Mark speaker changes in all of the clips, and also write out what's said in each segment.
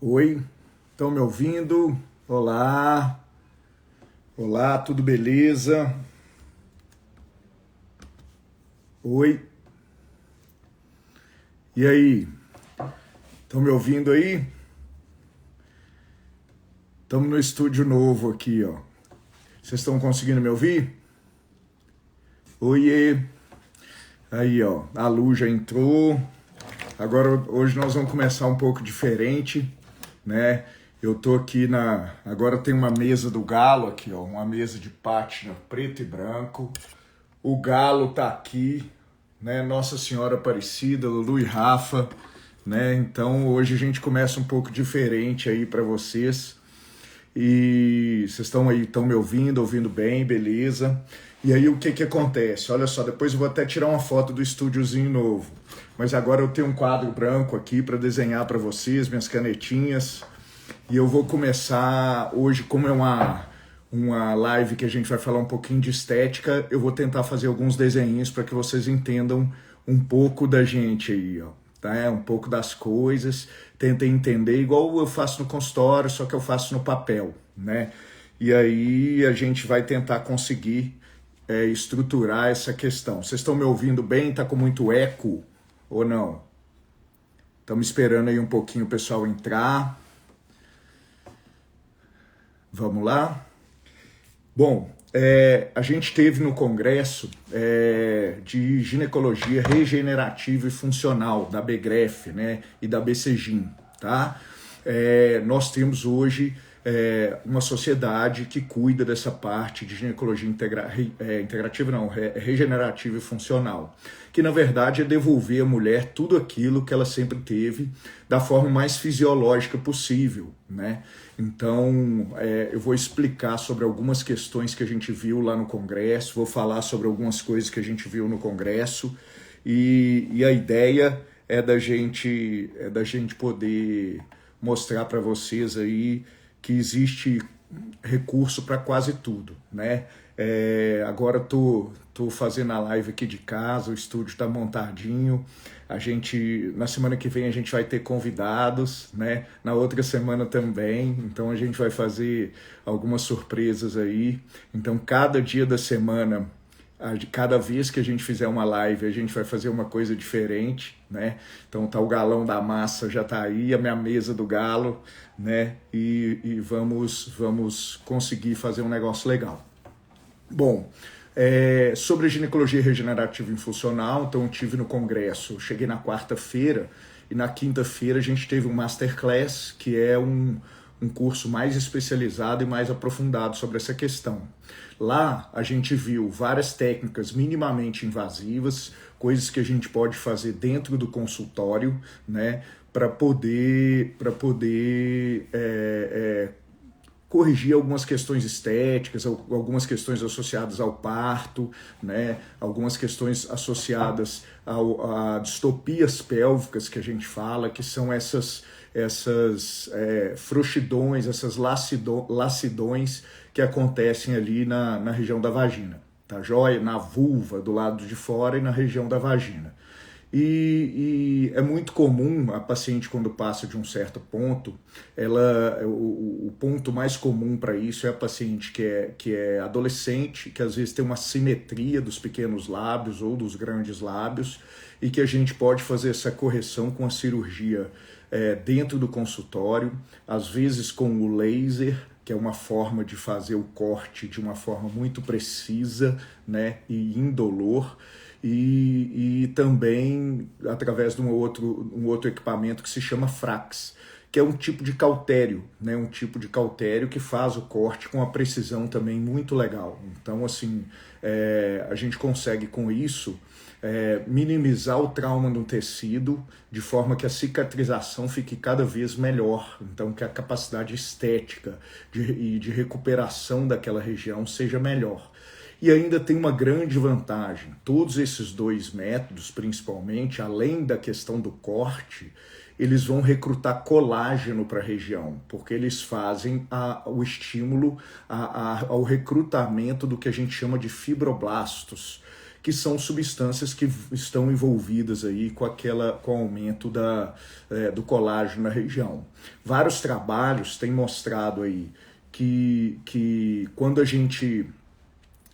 Speaker 1: Oi, estão me ouvindo? Olá, olá, tudo beleza? Oi, e aí? Estão me ouvindo aí? Estamos no estúdio novo aqui, ó. Vocês estão conseguindo me ouvir? Oiê, aí, ó, a Lu já entrou. Agora, hoje nós vamos começar um pouco diferente, né? Eu tô aqui Agora tem uma mesa do galo aqui, ó, uma mesa de pátina preto e branco. O galo tá aqui, né? Nossa Senhora Aparecida, Lulu e Rafa, né? Então hoje a gente começa um pouco diferente aí para vocês. E vocês estão me ouvindo bem, beleza? E aí o que que acontece? Olha só, depois eu vou até tirar uma foto do estúdiozinho novo. Mas agora eu tenho um quadro branco aqui para desenhar para vocês, minhas canetinhas. E eu vou começar hoje, como é uma live que a gente vai falar um pouquinho de estética, eu vou tentar fazer alguns desenhinhos para que vocês entendam um pouco da gente aí, ó. Tá? Um pouco das coisas, tentem entender, igual eu faço no consultório, só que eu faço no papel, né? E aí a gente vai tentar conseguir estruturar essa questão. Vocês estão me ouvindo bem? Tá com muito eco ou não? Estamos esperando aí um pouquinho o pessoal entrar. Vamos lá? Bom, a gente teve no congresso de ginecologia regenerativa e funcional da BGREF, né, e da BCGIM, tá? Nós temos hoje uma sociedade que cuida dessa parte de ginecologia integrativa, não, regenerativa e funcional, que na verdade é devolver à mulher tudo aquilo que ela sempre teve da forma mais fisiológica possível, né? Então, eu vou explicar sobre algumas questões que a gente viu lá no Congresso, vou falar sobre algumas coisas que a gente viu no Congresso, e a ideia é da gente poder mostrar para vocês aí que existe recurso para quase tudo, né? Agora tô fazendo a live aqui de casa, o estúdio está montadinho. Na semana que vem a gente vai ter convidados, né? Na outra semana também, então a gente vai fazer algumas surpresas aí. Então cada dia da semana, cada vez que a gente fizer uma live, a gente vai fazer uma coisa diferente, né? Então tá o galão da massa já tá aí, a minha mesa do galo, né? E vamos conseguir fazer um negócio legal. Bom, sobre a ginecologia regenerativa e funcional, então eu tive no congresso, cheguei na quarta-feira e na quinta-feira a gente teve um masterclass, que é um curso mais especializado e mais aprofundado sobre essa questão. Lá a gente viu várias técnicas minimamente invasivas, coisas que a gente pode fazer dentro do consultório, né, para poder corrigir algumas questões estéticas, algumas questões associadas ao parto, né? Algumas questões associadas a distopias pélvicas que a gente fala, que são essas frouxidões, essas lacidões que acontecem ali na região da vagina, tá joia? Na vulva, do lado de fora e na região da vagina. E é muito comum a paciente, quando passa de um certo ponto, o ponto mais comum para isso é a paciente que é adolescente, que às vezes tem uma simetria dos pequenos lábios ou dos grandes lábios, e que a gente pode fazer essa correção com a cirurgia dentro do consultório, às vezes com o laser, que é uma forma de fazer o corte de uma forma muito precisa, né, e indolor. E também através de um outro equipamento que se chama Frax, que é um tipo de cautério, né? Um tipo de cautério que faz o corte com uma precisão também muito legal. Então, assim, a gente consegue com isso minimizar o trauma no tecido, de forma que a cicatrização fique cada vez melhor. Então, que a capacidade estética e de recuperação daquela região seja melhor. E ainda tem uma grande vantagem: todos esses dois métodos, principalmente, além da questão do corte, eles vão recrutar colágeno para a região, porque eles fazem o estímulo ao recrutamento do que a gente chama de fibroblastos, que são substâncias que estão envolvidas aí com o aumento do colágeno na região. Vários trabalhos têm mostrado aí que quando a gente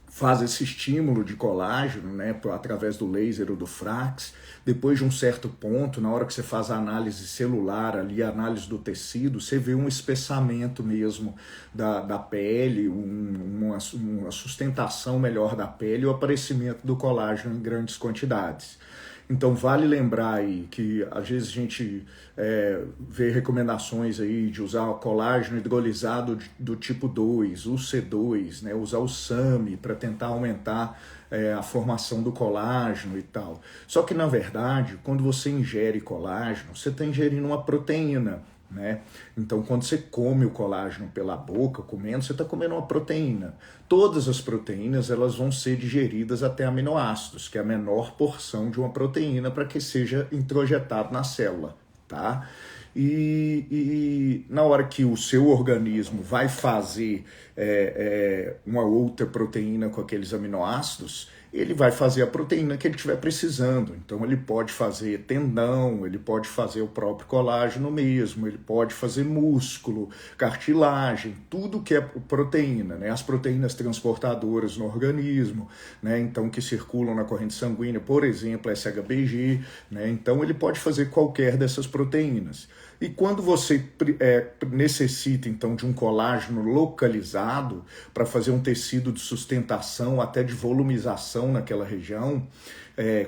Speaker 1: faz esse estímulo de colágeno, né, através do laser ou do Frax, depois de um certo ponto, na hora que você faz a análise celular ali, a análise do tecido, você vê um espessamento mesmo da pele, uma sustentação melhor da pele e o aparecimento do colágeno em grandes quantidades. Então vale lembrar aí que às vezes a gente vê recomendações aí de usar o colágeno hidrolisado do tipo 2, o C2, né, usar o SAMe para tentar aumentar a formação do colágeno e tal. Só que na verdade, quando você ingere colágeno, você está ingerindo uma proteína, né? Então quando você come o colágeno pela boca, comendo, você está comendo uma proteína. Todas as proteínas elas vão ser digeridas até aminoácidos, que é a menor porção de uma proteína para que seja introjetado na célula, tá? E na hora que o seu organismo vai fazer uma outra proteína com aqueles aminoácidos, ele vai fazer a proteína que ele estiver precisando. Então ele pode fazer tendão, ele pode fazer o próprio colágeno mesmo, ele pode fazer músculo, cartilagem, tudo que é proteína, né? As proteínas transportadoras no organismo, né? Então que circulam na corrente sanguínea, por exemplo, SHBG, né? Então ele pode fazer qualquer dessas proteínas. E quando você necessita, então, de um colágeno localizado para fazer um tecido de sustentação, até de volumização naquela região,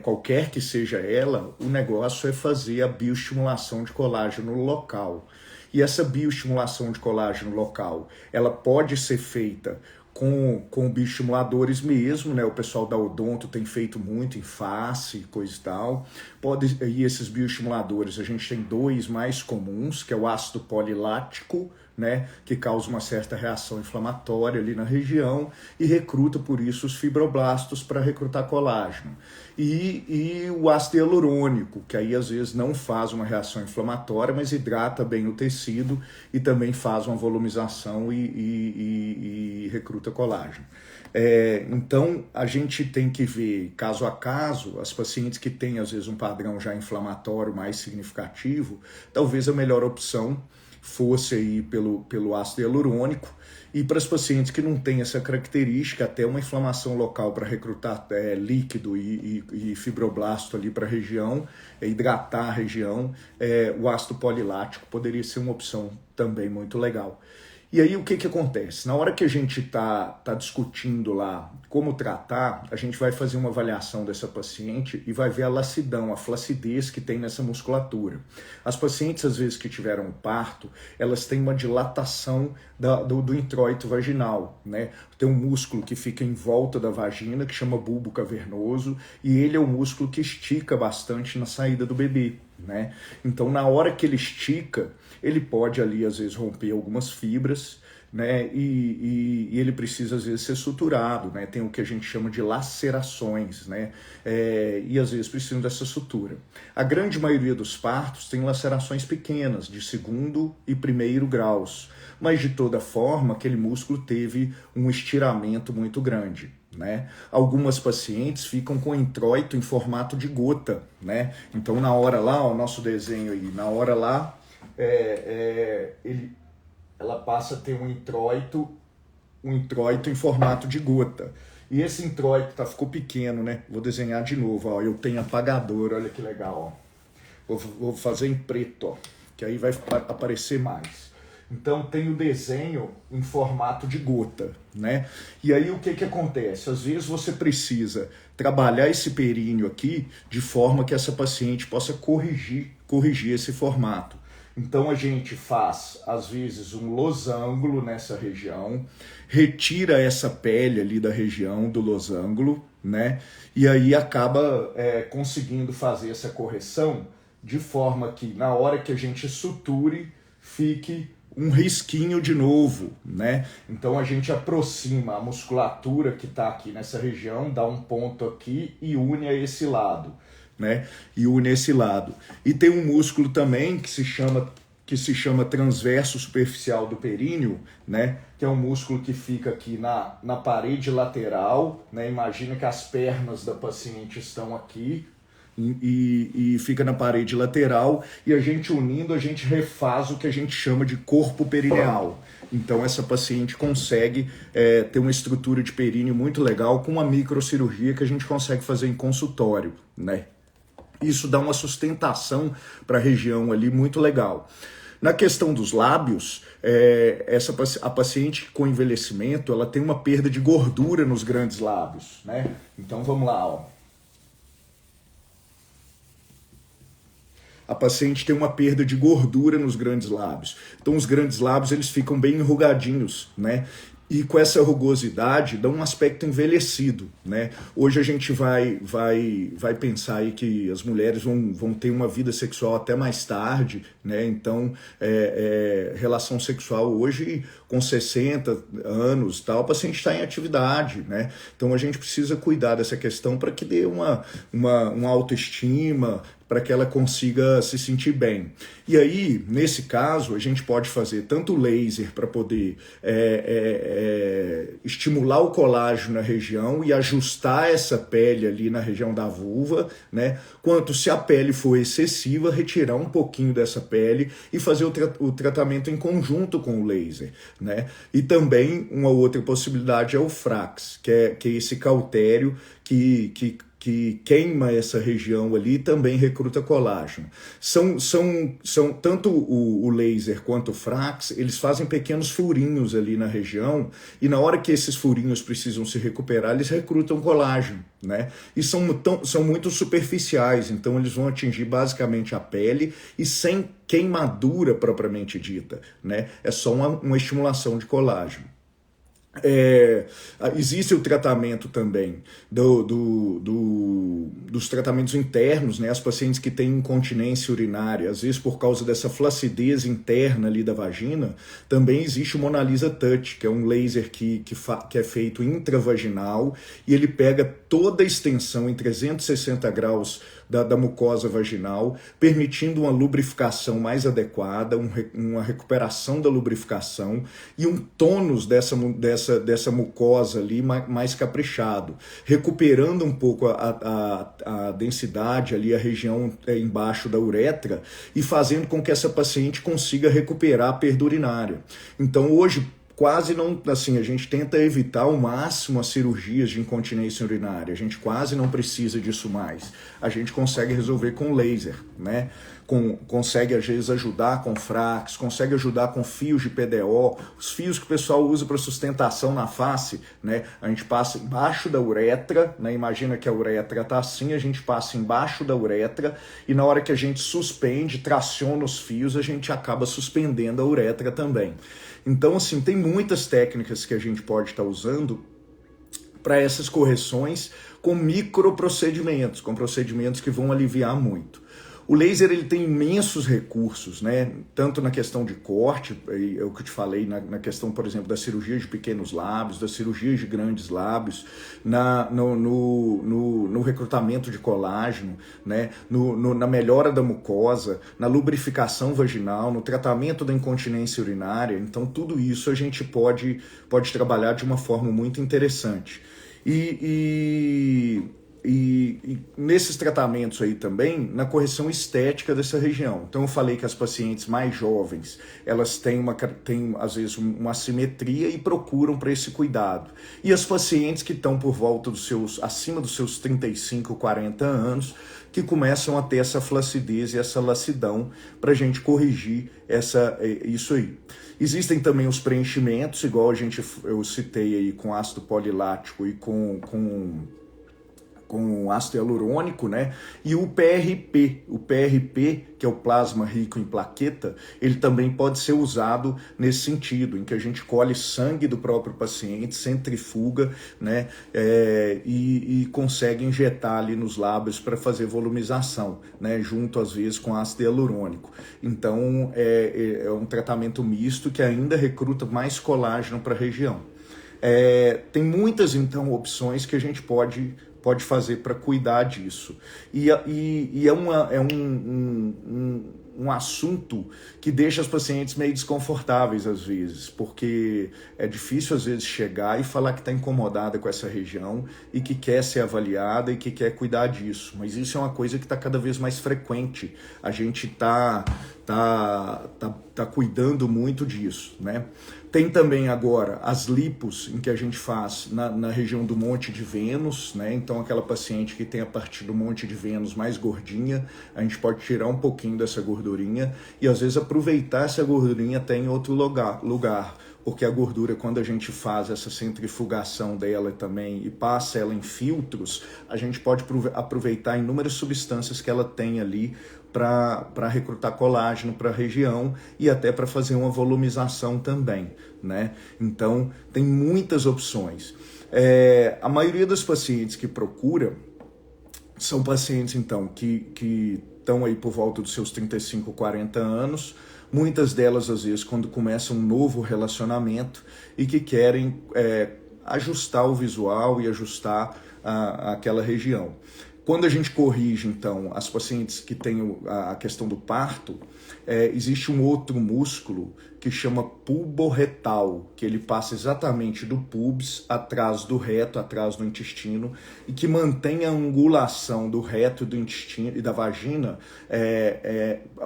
Speaker 1: qualquer que seja ela, o negócio é fazer a bioestimulação de colágeno local. E essa bioestimulação de colágeno local, ela pode ser feita com bioestimuladores mesmo, né? O pessoal da Odonto tem feito muito em face, coisa e tal. E esses bioestimuladores, a gente tem dois mais comuns, que é o ácido polilático, né, que causa uma certa reação inflamatória ali na região e recruta, por isso, os fibroblastos para recrutar colágeno. E o ácido hialurônico, que aí às vezes não faz uma reação inflamatória, mas hidrata bem o tecido e também faz uma volumização e recruta colágeno. Então, a gente tem que ver, caso a caso, as pacientes que têm, às vezes, um padrão já inflamatório mais significativo, talvez a melhor opção fosse aí pelo ácido hialurônico, e para as pacientes que não têm essa característica, até uma inflamação local para recrutar líquido e fibroblasto ali para a região, hidratar a região, o ácido polilático poderia ser uma opção também muito legal. E aí o que acontece? Na hora que a gente tá discutindo lá como tratar, a gente vai fazer uma avaliação dessa paciente e vai ver a lacidão, a flacidez que tem nessa musculatura. As pacientes, às vezes, que tiveram parto, elas têm uma dilatação do introito vaginal, né? Tem um músculo que fica em volta da vagina, que chama bulbo cavernoso, e ele é um músculo que estica bastante na saída do bebê, né? Então, na hora que ele estica, ele pode ali, às vezes, romper algumas fibras, né? E ele precisa, às vezes, ser suturado, né? Tem o que a gente chama de lacerações, né? E, às vezes, precisam dessa sutura. A grande maioria dos partos tem lacerações pequenas, de 2º e 1º graus, mas, de toda forma, aquele músculo teve um estiramento muito grande, né? Algumas pacientes ficam com introito em formato de gota, né? Então, na hora lá, o nosso desenho aí, na hora lá, ela passa a ter um introito em formato de gota. E esse introito ficou pequeno, né? Vou desenhar de novo, ó. Eu tenho apagador, olha que legal, ó. Vou fazer em preto, ó, que aí vai aparecer mais. Então tem o desenho em formato de gota, né? E aí o que acontece? Às vezes você precisa trabalhar esse períneo aqui de forma que essa paciente possa corrigir esse formato. Então a gente faz, às vezes, um losango nessa região, retira essa pele ali da região do losango, né? E aí acaba conseguindo fazer essa correção de forma que na hora que a gente suture, fique um risquinho de novo, né? Então a gente aproxima a musculatura que está aqui nessa região, dá um ponto aqui e une a esse lado, né? E une esse lado. E tem um músculo também que se chama que se chama transverso superficial do períneo, né? Que é um músculo que fica aqui na parede lateral, né? Imagina que as pernas da paciente estão aqui e fica na parede lateral, e a gente unindo, a gente refaz o que a gente chama de corpo perineal. Então essa paciente consegue ter uma estrutura de períneo muito legal com uma microcirurgia que a gente consegue fazer em consultório, né? Isso dá uma sustentação para a região ali muito legal. Na questão dos lábios, a paciente com envelhecimento, ela tem uma perda de gordura nos grandes lábios, né? Então vamos lá, ó. A paciente tem uma perda de gordura nos grandes lábios. Então os grandes lábios, eles ficam bem enrugadinhos, né? E com essa rugosidade dá um aspecto envelhecido, né? Hoje a gente vai pensar aí que as mulheres vão ter uma vida sexual até mais tarde, né? Então, relação sexual hoje com 60 anos, tal, o paciente está em atividade, né? Então a gente precisa cuidar dessa questão para que dê uma autoestima, para que ela consiga se sentir bem. E aí, nesse caso, a gente pode fazer tanto laser para poder estimular o colágeno na região e ajustar essa pele ali na região da vulva, né? Quanto, se a pele for excessiva, retirar um pouquinho dessa pele e fazer o tratamento em conjunto com o laser, né? E também uma outra possibilidade é o Frax, que é esse cautério que queima essa região ali e também recruta colágeno. São tanto o laser quanto o Frax, eles fazem pequenos furinhos ali na região, e na hora que esses furinhos precisam se recuperar, eles recrutam colágeno, né? E são muito superficiais, então eles vão atingir basicamente a pele e sem queimadura propriamente dita, né? É só uma estimulação de colágeno. Existe o tratamento também dos tratamentos internos, né? As pacientes que têm incontinência urinária, às vezes por causa dessa flacidez interna ali da vagina, também existe o Mona Lisa Touch, que é um laser que é feito intravaginal, e ele pega toda a extensão em 360 graus da mucosa vaginal, permitindo uma lubrificação mais adequada, uma recuperação da lubrificação e um tônus dessa mucosa ali mais caprichado, recuperando um pouco a densidade ali, a região embaixo da uretra, e fazendo com que essa paciente consiga recuperar a perda urinária. Então hoje, quase não, assim, a gente tenta evitar ao máximo as cirurgias de incontinência urinária, a gente quase não precisa disso mais. A gente consegue resolver com laser, né? Consegue às vezes ajudar com Frax, consegue ajudar com fios de PDO, os fios que o pessoal usa para sustentação na face, né? A gente passa embaixo da uretra, né? Imagina que a uretra tá assim, a gente passa embaixo da uretra e na hora que a gente suspende, traciona os fios, a gente acaba suspendendo a uretra também. Então, assim, tem muitas técnicas que a gente pode estar usando para essas correções com microprocedimentos, com procedimentos que vão aliviar muito. O laser, ele tem imensos recursos, né? Tanto na questão de corte, é o que eu te falei, na questão, por exemplo, da cirurgia de pequenos lábios, da cirurgia de grandes lábios, no recrutamento de colágeno, né? Na melhora da mucosa, na lubrificação vaginal, no tratamento da incontinência urinária. Então, tudo isso a gente pode trabalhar de uma forma muito interessante. E nesses tratamentos aí também, na correção estética dessa região. Então eu falei que as pacientes mais jovens, elas têm às vezes uma assimetria e procuram para esse cuidado. E as pacientes que estão por volta acima dos seus 35, 40 anos, que começam a ter essa flacidez e essa lassidão para a gente corrigir isso aí. Existem também os preenchimentos, igual eu citei aí com ácido polilático e com ácido hialurônico, né? E o PRP, que é o plasma rico em plaqueta, ele também pode ser usado nesse sentido, em que a gente colhe sangue do próprio paciente, centrifuga, né? E consegue injetar ali nos lábios para fazer volumização, né? Junto às vezes com ácido hialurônico. Então é um tratamento misto que ainda recruta mais colágeno para a região. Tem muitas então opções que a gente pode fazer para cuidar disso. E é um um assunto que deixa as pacientes meio desconfortáveis às vezes, porque é difícil às vezes chegar e falar que está incomodada com essa região e que quer ser avaliada e que quer cuidar disso, mas isso é uma coisa que está cada vez mais frequente, a gente tá cuidando muito disso, né? Tem também agora as lipos, em que a gente faz na região do Monte de Vênus, né? Então aquela paciente que tem a partir do Monte de Vênus mais gordinha, a gente pode tirar um pouquinho dessa gordurinha e às vezes aproveitar essa gordurinha até em outro lugar, porque a gordura, quando a gente faz essa centrifugação dela também e passa ela em filtros, a gente pode aproveitar inúmeras substâncias que ela tem ali para recrutar colágeno para a região e até para fazer uma volumização também, né? Então, tem muitas opções. A maioria dos pacientes que procura são pacientes, então, que estão aí por volta dos seus 35, 40 anos, muitas delas, às vezes, quando começam um novo relacionamento e que querem ajustar o visual e ajustar aquela região. Quando a gente corrige, então, as pacientes que têm a questão do parto, existe um outro músculo que chama pubo-retal, que ele passa exatamente do pubis, atrás do reto, atrás do intestino, e que mantém a angulação do reto, do intestino e da vagina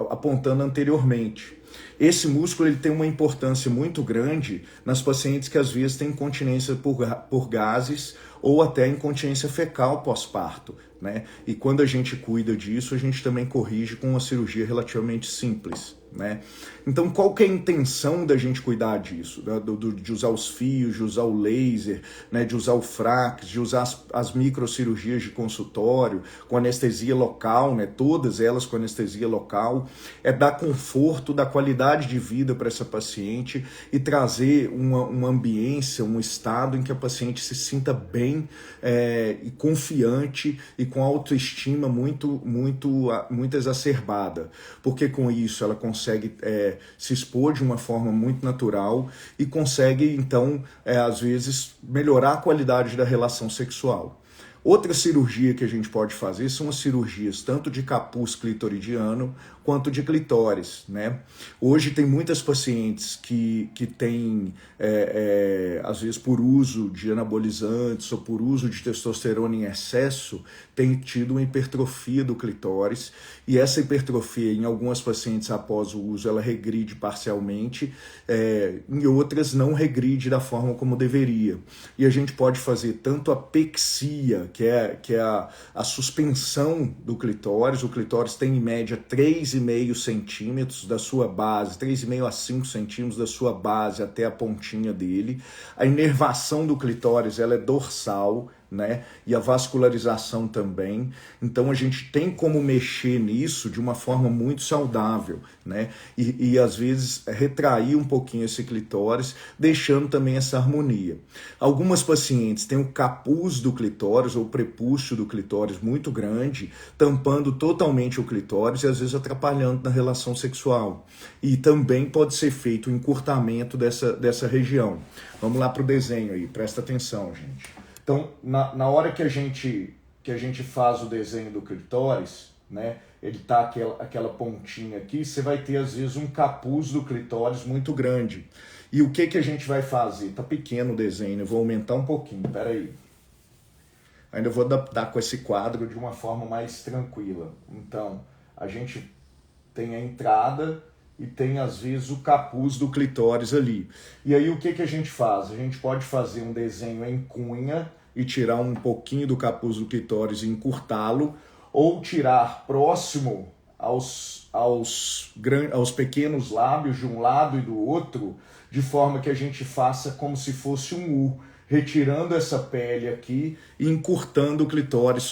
Speaker 1: apontando anteriormente. Esse músculo ele tem uma importância muito grande nas pacientes que às vezes têm incontinência por gases ou até incontinência fecal pós-parto, né? E quando a gente cuida disso, a gente também corrige com uma cirurgia relativamente simples, né? Então, qual que é a intenção da gente cuidar disso? De usar os fios, de usar o laser, né? De usar o frax, de usar as microcirurgias de consultório, com anestesia local, né? Todas elas com anestesia local, dar conforto, dar qualidade de vida para essa paciente e trazer uma ambiência, um estado em que a paciente se sinta bem e confiante e com autoestima muito exacerbada, porque com isso ela consegue se expor de uma forma muito natural e consegue, então, às vezes, melhorar a qualidade da relação sexual. Outra cirurgia que a gente pode fazer são as cirurgias tanto de capuz clitoridiano quanto de clitóris, né? Hoje tem muitas pacientes que têm, às vezes por uso de anabolizantes ou por uso de testosterona em excesso, tem tido uma hipertrofia do clitóris e essa hipertrofia em algumas pacientes após o uso ela regride parcialmente, em outras não regride da forma como deveria. E a gente pode fazer tanto a pexia, que é a suspensão do clitóris. O clitóris tem em média 3,5 centímetros da sua base, 3,5 a 5 centímetros da sua base até a pontinha dele. A inervação do clitóris ela é dorsal, né? E a vascularização também. Então a gente tem como mexer nisso de uma forma muito saudável, né? E às vezes retrair um pouquinho esse clitóris, deixando também essa harmonia. Algumas pacientes têm o capuz do clitóris ou o prepúcio do clitóris muito grande, tampando totalmente o clitóris e às vezes atrapalhando na relação sexual. E também pode ser feito o encurtamento dessa região. Vamos lá para o desenho aí, presta atenção, gente. Então, na hora que a gente faz o desenho do clitóris, né, ele tá aquela pontinha aqui, você vai ter às vezes um capuz do clitóris muito grande. E o que a gente vai fazer? Tá pequeno o desenho, eu vou aumentar um pouquinho, peraí. Ainda vou adaptar com esse quadro de uma forma mais tranquila. Então, a gente tem a entrada e tem às vezes o capuz do clitóris ali. E aí o que a gente faz? A gente pode fazer um desenho em cunha e tirar um pouquinho do capuz do clitóris e encurtá-lo, ou tirar próximo aos pequenos lábios de um lado e do outro, de forma que a gente faça como se fosse um U, retirando essa pele aqui e encurtando o clitóris,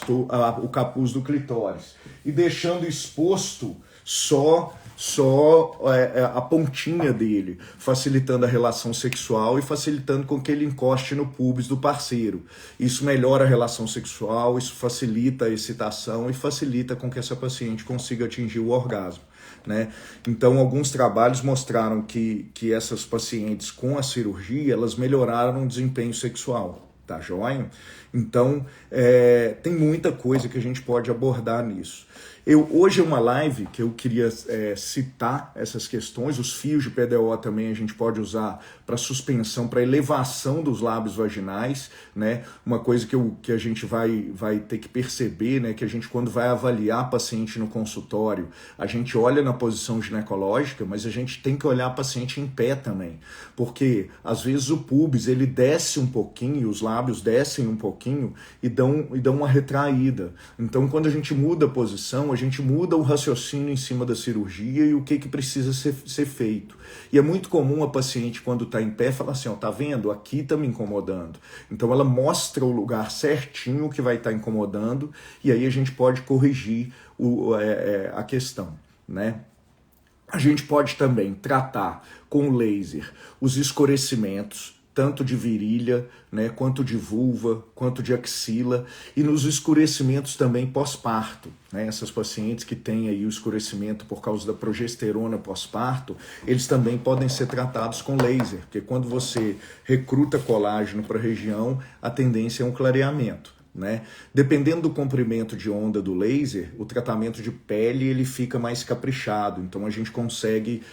Speaker 1: o capuz do clitóris, e deixando exposto só a pontinha dele, facilitando a relação sexual e facilitando com que ele encoste no pubis do parceiro. Isso melhora a relação sexual, isso facilita a excitação e facilita com que essa paciente consiga atingir o orgasmo, né? Então, alguns trabalhos mostraram que essas pacientes com a cirurgia, elas melhoraram o desempenho sexual. Tá joia? Então, tem muita coisa que a gente pode abordar nisso. Hoje é uma live que eu queria citar essas questões. Os fios de PDO também a gente pode usar para suspensão, para elevação dos lábios vaginais, né? Uma coisa que a gente vai ter que perceber, né? Que a gente, quando vai avaliar paciente no consultório, a gente olha na posição ginecológica, mas a gente tem que olhar a paciente em pé também, porque às vezes o pubis ele desce um pouquinho, os lábios descem um pouquinho e dão uma retraída. Então, quando a gente muda a posição, a gente muda o raciocínio em cima da cirurgia e o que precisa ser feito. E é muito comum a paciente, quando está em pé, falar assim, ó, tá vendo? Aqui está me incomodando. Então ela mostra o lugar certinho que vai estar incomodando e aí a gente pode corrigir a questão, né? A gente pode também tratar com laser os escurecimentos, tanto de virilha, né, quanto de vulva, quanto de axila, e nos escurecimentos também pós-parto, né, essas pacientes que têm aí o escurecimento por causa da progesterona pós-parto, eles também podem ser tratados com laser, porque quando você recruta colágeno para a região, a tendência é um clareamento, né? Dependendo do comprimento de onda do laser, o tratamento de pele ele fica mais caprichado, então a gente consegue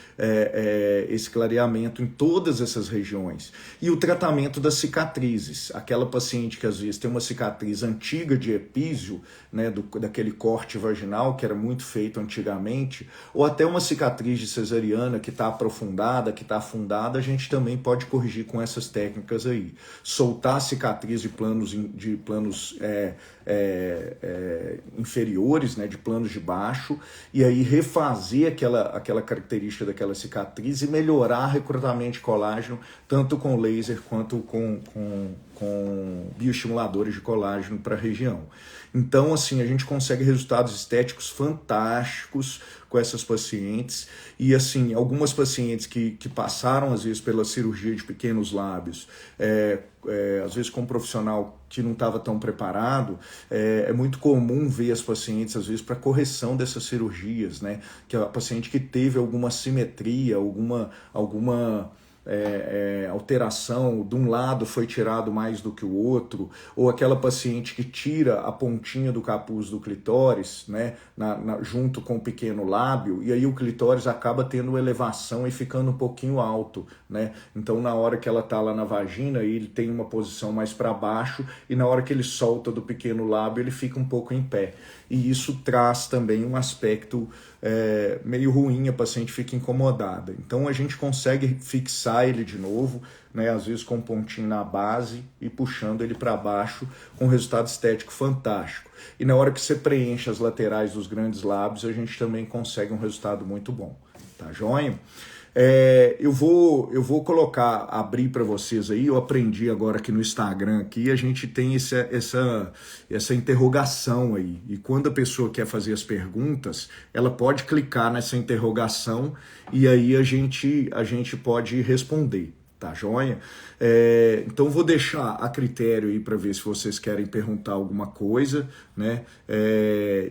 Speaker 1: esse clareamento em todas essas regiões. E o tratamento das cicatrizes, aquela paciente que às vezes tem uma cicatriz antiga de epísio, né, daquele corte vaginal que era muito feito antigamente, ou até uma cicatriz de cesariana que está aprofundada, que está afundada, a gente também pode corrigir com essas técnicas aí. Soltar a cicatriz de planos inferiores, né, de planos de baixo, e aí refazer aquela característica daquela cicatriz e melhorar o recrutamento de colágeno, tanto com laser quanto com bioestimuladores de colágeno para a região. Então, assim, a gente consegue resultados estéticos fantásticos com essas pacientes. E, assim, algumas pacientes que passaram, às vezes, pela cirurgia de pequenos lábios, às vezes com um profissional que não estava tão preparado, é muito comum ver as pacientes, às vezes, para correção dessas cirurgias, né? Que é a paciente que teve alguma assimetria, alguma alteração, de um lado foi tirado mais do que o outro, ou aquela paciente que tira a pontinha do capuz do clitóris, né, junto com o pequeno lábio, e aí o clitóris acaba tendo elevação e ficando um pouquinho alto, né? Então na hora que ela está lá na vagina, ele tem uma posição mais para baixo, e na hora que ele solta do pequeno lábio, ele fica um pouco em pé. E isso traz também um aspecto meio ruim, a paciente fica incomodada. Então a gente consegue fixar ele de novo, né, às vezes com um pontinho na base e puxando ele para baixo com um resultado estético fantástico. E na hora que você preenche as laterais dos grandes lábios, a gente também consegue um resultado muito bom. Tá joia? Eu vou abrir para vocês aí, eu aprendi agora aqui no Instagram, aqui, a gente tem essa interrogação aí, e quando a pessoa quer fazer as perguntas, ela pode clicar nessa interrogação e aí a gente pode responder. Tá joia? Então vou deixar a critério aí para ver se vocês querem perguntar alguma coisa, né?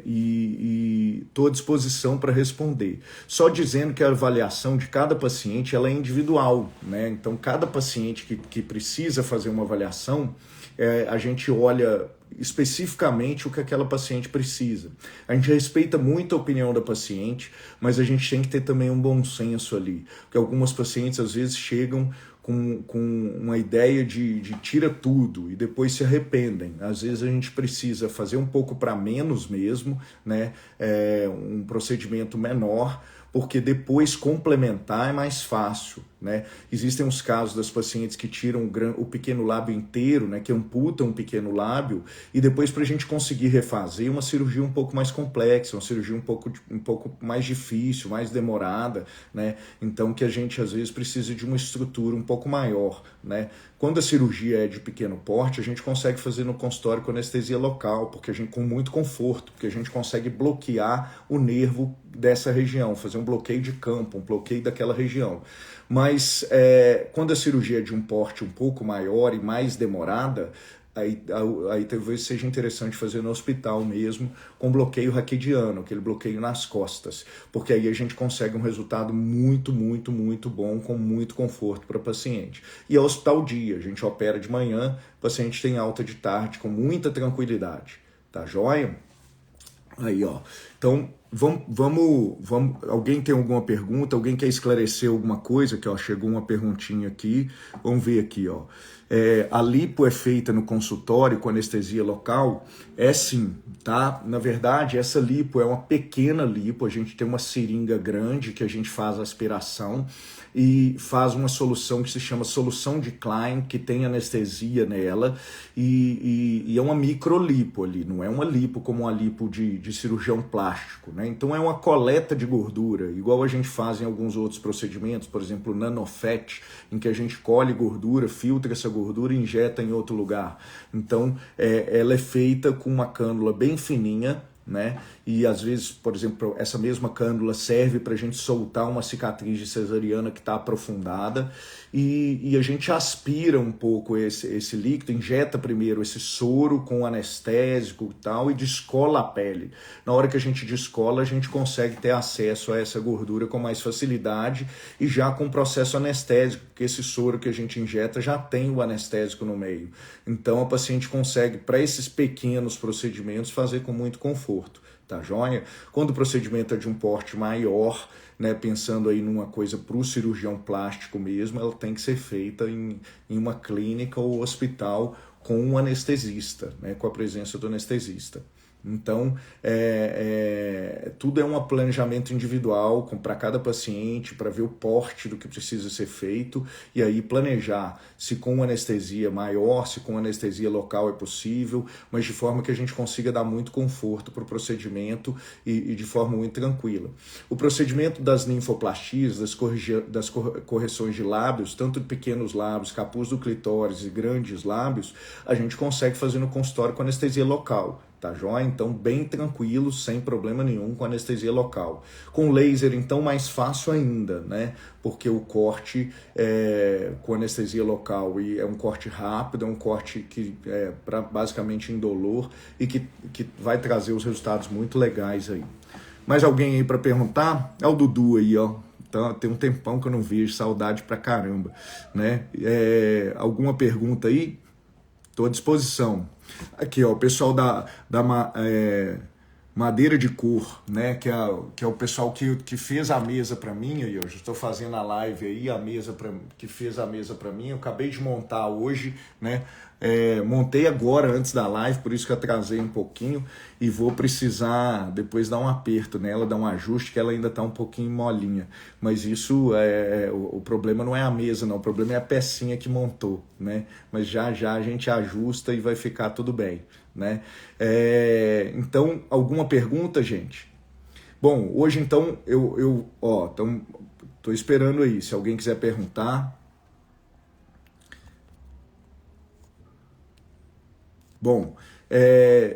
Speaker 1: E estou à disposição para responder. Só dizendo que a avaliação de cada paciente ela é individual, né? Então cada paciente que precisa fazer uma avaliação, a gente olha especificamente o que aquela paciente precisa. A gente respeita muito a opinião da paciente, mas a gente tem que ter também um bom senso ali, porque algumas pacientes às vezes chegam com uma ideia de tira tudo e depois se arrependem. Às vezes a gente precisa fazer um pouco para menos mesmo, né? Um procedimento menor, porque depois complementar é mais fácil, né? Existem os casos das pacientes que tiram o pequeno lábio inteiro, né? Que amputam o pequeno lábio, e depois para a gente conseguir refazer uma cirurgia um pouco mais complexa, uma cirurgia um pouco mais difícil, mais demorada, né? Então que a gente às vezes precisa de uma estrutura um pouco maior, né? Quando a cirurgia é de pequeno porte, a gente consegue fazer no consultório com anestesia local, porque a gente com muito conforto, porque a gente consegue bloquear o nervo dessa região, fazer um bloqueio de campo, um bloqueio daquela região. Mas quando a cirurgia é de um porte um pouco maior e mais demorada, aí talvez seja interessante fazer no hospital mesmo, com bloqueio raquidiano, aquele bloqueio nas costas, porque aí a gente consegue um resultado muito, muito, muito bom, com muito conforto para o paciente. E é hospital dia, a gente opera de manhã, o paciente tem alta de tarde com muita tranquilidade, tá joia? Aí, ó. Então, vamos. Alguém tem alguma pergunta? Alguém quer esclarecer alguma coisa? Que ó, chegou uma perguntinha aqui. Vamos ver aqui, ó. A lipo é feita no consultório com anestesia local? É sim, tá? Na verdade, essa lipo é uma pequena lipo. A gente tem uma seringa grande que a gente faz a aspiração e faz uma solução que se chama solução de Klein, que tem anestesia nela, e é uma microlipo ali, não é uma lipo como uma lipo de cirurgião plástico, né? Então é uma coleta de gordura, igual a gente faz em alguns outros procedimentos, por exemplo, nanofat, em que a gente colhe gordura, filtra essa gordura e injeta em outro lugar. Então ela é feita com uma cânula bem fininha, né? E às vezes, por exemplo, essa mesma cânula serve para a gente soltar uma cicatriz de cesariana que está aprofundada e a gente aspira um pouco esse líquido, injeta primeiro esse soro com anestésico e tal e descola a pele. Na hora que a gente descola, a gente consegue ter acesso a essa gordura com mais facilidade e já com o processo anestésico, porque esse soro que a gente injeta já tem o anestésico no meio. Então a paciente consegue, para esses pequenos procedimentos, fazer com muito conforto. Tá joia? Quando o procedimento é de um porte maior, né, pensando aí numa coisa para o cirurgião plástico mesmo, ela tem que ser feita em uma clínica ou hospital com um anestesista, né, com a presença do anestesista. Então, tudo é um planejamento individual para cada paciente, para ver o porte do que precisa ser feito e aí planejar se com anestesia maior, se com anestesia local é possível, mas de forma que a gente consiga dar muito conforto para o procedimento e de forma muito tranquila. O procedimento das linfoplastias, das correções de lábios, tanto de pequenos lábios, capuz do clitóris e grandes lábios, a gente consegue fazer no consultório com anestesia local. Tá joia? Então, bem tranquilo, sem problema nenhum, com anestesia local. Com laser, então, mais fácil ainda, né? Porque o corte com anestesia local e é um corte rápido, é um corte que é basicamente indolor e que vai trazer os resultados muito legais aí. Mais alguém aí para perguntar? É o Dudu aí, ó. Então, tem um tempão que eu não vejo, saudade pra caramba, né? Alguma pergunta aí? Estou à disposição. Aqui, ó, o pessoal Madeira de Cor, né? Que é o pessoal que fez a mesa para mim. E eu já estou fazendo a live aí, que fez a mesa para mim. Eu acabei de montar hoje, né? Montei agora antes da live, por isso que eu atrasei um pouquinho e vou precisar depois dar um aperto nela, dar um ajuste, que ela ainda está um pouquinho molinha. Mas isso o problema não é a mesa, não. O problema é a pecinha que montou, né? Mas já já a gente ajusta e vai ficar tudo bem, né? Então, alguma pergunta, gente? Bom, hoje então tô esperando aí. Se alguém quiser perguntar. Bom,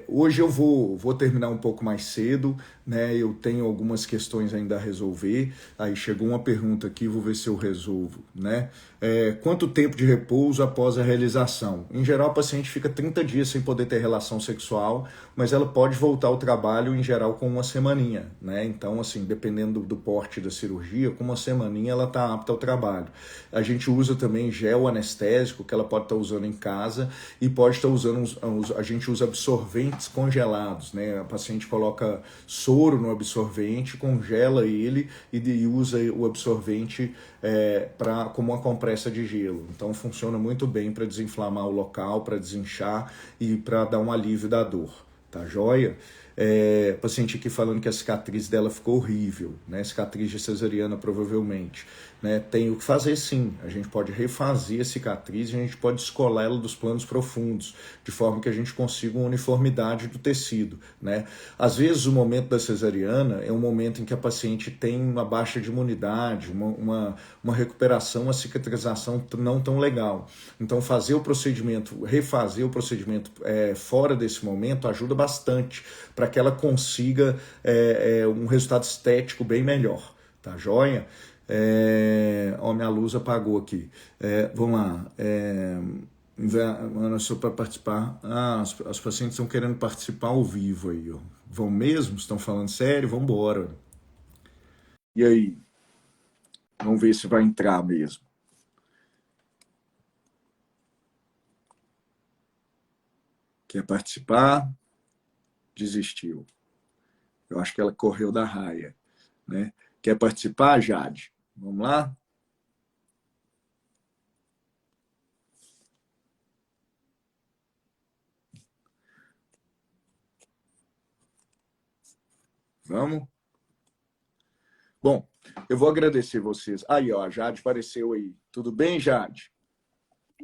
Speaker 1: hoje eu vou terminar um pouco mais cedo, né? Eu tenho algumas questões ainda a resolver. Aí chegou uma pergunta aqui, vou ver se eu resolvo, né? Quanto tempo de repouso após a realização? Em geral, a paciente fica 30 dias sem poder ter relação sexual, mas ela pode voltar ao trabalho, em geral, com uma semaninha, né? Então, assim, dependendo do porte da cirurgia, com uma semaninha ela está apta ao trabalho. A gente usa também gel anestésico, que ela pode estar usando em casa, e pode estar usando, a gente usa absorventes congelados, né? A paciente coloca soro no absorvente, congela ele e usa o absorvente como uma compressa de gelo. Então funciona muito bem para desinflamar o local, para desinchar e para dar um alívio da dor. Tá joia? Paciente aqui falando que a cicatriz dela ficou horrível, né? Cicatriz de cesariana provavelmente. Né? Tem o que fazer sim, a gente pode refazer a cicatriz e a gente pode descolar ela dos planos profundos, de forma que a gente consiga uma uniformidade do tecido. Né? Às vezes o momento da cesariana é um momento em que a paciente tem uma baixa de imunidade, uma recuperação, uma cicatrização não tão legal. Então refazer o procedimento fora desse momento ajuda bastante para que ela consiga um resultado estético bem melhor. Tá joia? Minha luz apagou aqui. Vamos lá. Só para participar. As pacientes estão querendo participar ao vivo aí. Ó. Vão mesmo? Estão falando sério? Vamos embora. E aí? Vamos ver se vai entrar mesmo. Quer participar? Desistiu. Eu acho que ela correu da raia, né? Quer participar, Jade? Vamos lá? Vamos? Bom, eu vou agradecer vocês. Aí, ó, a Jade apareceu aí. Tudo bem, Jade?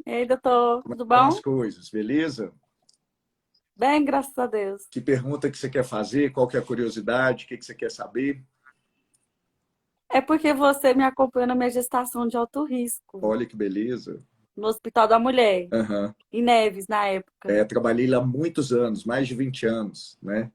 Speaker 2: Ei, doutor,
Speaker 1: Como é
Speaker 2: tudo
Speaker 1: que estão as
Speaker 2: bom?
Speaker 1: coisas? Beleza?
Speaker 2: Bem, graças a Deus.
Speaker 1: Que pergunta que você quer fazer? Qual que é a curiosidade? O que que você quer saber?
Speaker 2: É porque você me acompanhou na minha gestação de alto risco,
Speaker 1: Olha que beleza.
Speaker 2: no Hospital da Mulher,
Speaker 1: Aham.
Speaker 2: em Neves, na época.
Speaker 1: É, trabalhei lá há muitos anos, mais de 20 anos, né?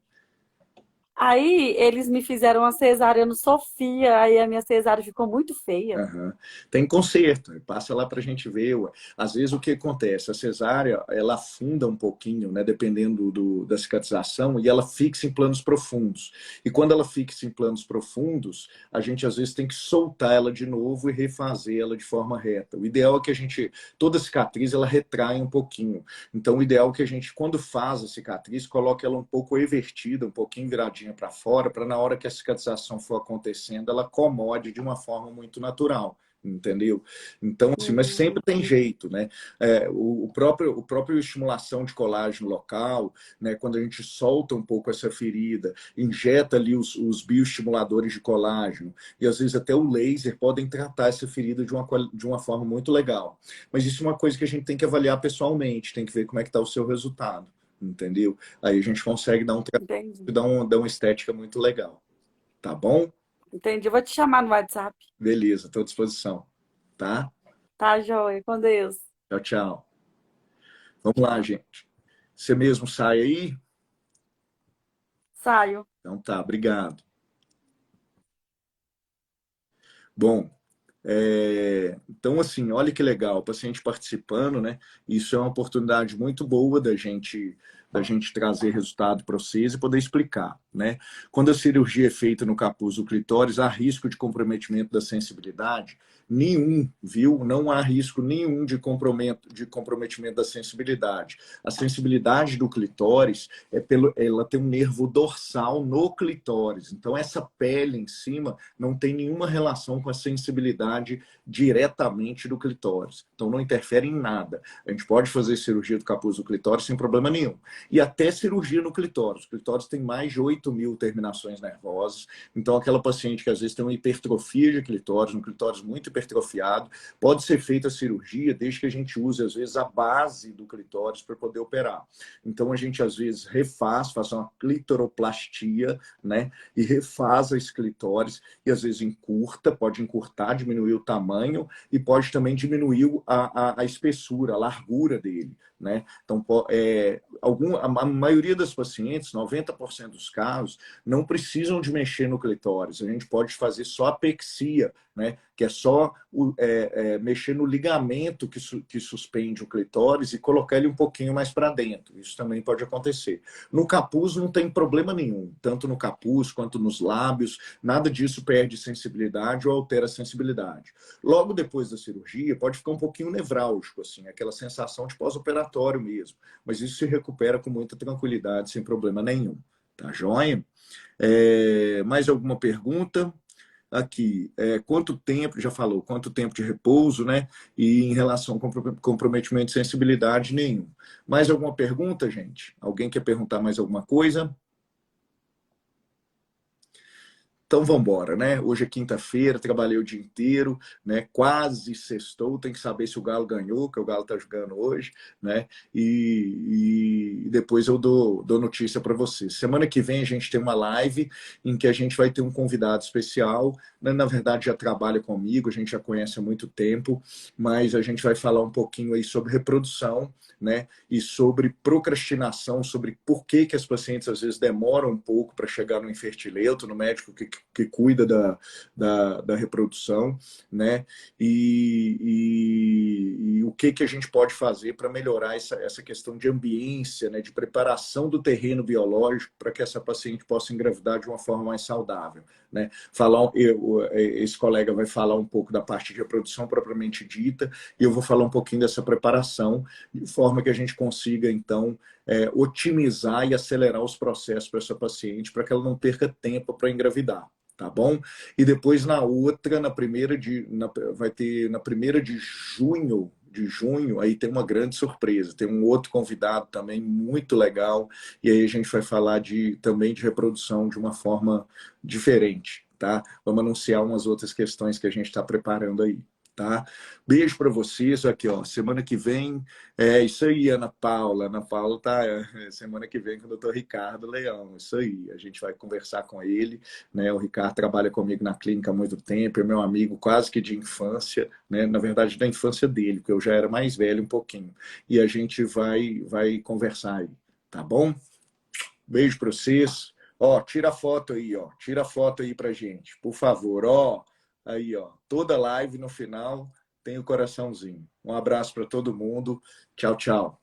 Speaker 2: Aí eles me fizeram uma cesárea no Sofia, aí a minha cesárea ficou muito feia.
Speaker 1: Aham. Tem conserto, passa lá para a gente ver. Ué. Às vezes o que acontece? A cesárea, ela afunda um pouquinho, né, dependendo da cicatrização, e ela fixa em planos profundos. E quando ela fixa em planos profundos, a gente às vezes tem que soltar ela de novo e refazer ela de forma reta. O ideal é que a gente, toda cicatriz, ela retrai um pouquinho. Então o ideal é que a gente, quando faz a cicatriz, coloque ela um pouco evertida, um pouquinho viradinha para fora, para na hora que a cicatrização for acontecendo, ela acomode de uma forma muito natural, entendeu? Então, assim, mas sempre tem
Speaker 2: Entendi.
Speaker 1: jeito, né? O próprio estimulação de colágeno local, né? Quando a gente solta um pouco essa ferida, injeta ali os bioestimuladores de colágeno e às vezes até o laser podem tratar essa ferida de uma forma muito legal. Mas isso é uma coisa que a gente tem que avaliar pessoalmente, tem que ver como é que está o seu resultado, entendeu? Aí a gente consegue dar um
Speaker 2: Entendi.
Speaker 1: dar uma estética muito legal, tá bom?
Speaker 2: Entendi. Eu vou te chamar no WhatsApp.
Speaker 1: Beleza, estou à disposição, tá?
Speaker 2: Tá, joia? Com Deus.
Speaker 1: Tchau, tchau. Vamos lá,
Speaker 2: Tchau.
Speaker 1: gente. Você mesmo sai aí?
Speaker 2: Saio.
Speaker 1: Então tá, obrigado. Bom, então assim, olha que legal, o paciente participando, né? Isso é uma oportunidade muito boa da gente trazer resultado para vocês e poder explicar, né? Quando a cirurgia é feita no capuz do clitóris, há risco de comprometimento da sensibilidade? Nenhum, viu? Não há risco nenhum de comprometimento da sensibilidade. A sensibilidade do clitóris ela tem um nervo dorsal no clitóris. Então essa pele em cima não tem nenhuma relação com a sensibilidade diretamente do clitóris. Então não interfere em nada. A gente pode fazer cirurgia do capuz do clitóris sem problema nenhum. E até cirurgia no clitóris. O clitóris tem mais de 8.000 terminações nervosas. Então aquela paciente que às vezes tem uma hipertrofia de clitóris, um clitóris muito hipertrofiado, pode ser feita a cirurgia desde que a gente use às vezes a base do clitóris para poder operar. Então a gente às vezes faz uma clitoroplastia, né? E refaz esse clitóris e às vezes encurta, pode encurtar, diminuir o tamanho e pode também diminuir a espessura, a largura dele, né? Então, a maioria das pacientes, 90% dos casos, não precisam de mexer no clitóris. A gente pode fazer só apexia, né? Que é só mexer no ligamento que suspende o clitóris e colocar ele um pouquinho mais para dentro. Isso também pode acontecer. No capuz não tem problema nenhum, tanto no capuz quanto nos lábios, nada disso perde sensibilidade ou altera a sensibilidade. Logo depois da cirurgia, pode ficar um pouquinho nevrálgico, assim, aquela sensação de pós-operatório mesmo, mas isso se recupera com muita tranquilidade, sem problema nenhum. Tá joia? Mais alguma pergunta? Aqui, quanto tempo, já falou, quanto tempo de repouso, né? E em relação ao comprometimento de sensibilidade, nenhum. Mais alguma pergunta, gente? Alguém quer perguntar mais alguma coisa? Então vamos embora, né? Hoje é quinta-feira, trabalhei o dia inteiro, né? Quase sextou, tem que saber se o Galo ganhou, que o Galo tá jogando hoje, né? E depois eu dou notícia para vocês. Semana que vem a gente tem uma live em que a gente vai ter um convidado especial, né? Na verdade já trabalha comigo, a gente já conhece há muito tempo, mas a gente vai falar um pouquinho aí sobre reprodução, né? E sobre procrastinação, sobre por que as pacientes às vezes demoram um pouco para chegar no infertileuto, no médico que cuida da reprodução, né? E o que a gente pode fazer para melhorar essa questão de ambiência, né? De preparação do terreno biológico para que essa paciente possa engravidar de uma forma mais saudável, né? Esse colega vai falar um pouco da parte de reprodução propriamente dita, e eu vou falar um pouquinho dessa preparação, de forma que a gente consiga, então, otimizar e acelerar os processos para essa paciente, para que ela não perca tempo para engravidar. Tá bom? E depois na outra, vai ter na primeira de junho, aí tem uma grande surpresa. Tem um outro convidado também muito legal, e aí a gente vai falar também de reprodução de uma forma diferente, tá? Vamos anunciar umas outras questões que a gente está preparando aí, tá? Beijo para vocês, aqui ó, semana que vem, isso aí, Ana Paula. Ana Paula tá semana que vem com o doutor Ricardo Leão, isso aí, a gente vai conversar com ele, né? O Ricardo trabalha comigo na clínica há muito tempo, é meu amigo quase que de infância, né? Na verdade da infância dele, porque eu já era mais velho um pouquinho, e a gente vai conversar aí, tá bom? Beijo para vocês. Ó, tira a foto aí, ó. Tira a foto aí pra gente, por favor. Ó, aí, ó. Toda live no final tem o coraçãozinho. Um abraço para todo mundo. Tchau, tchau.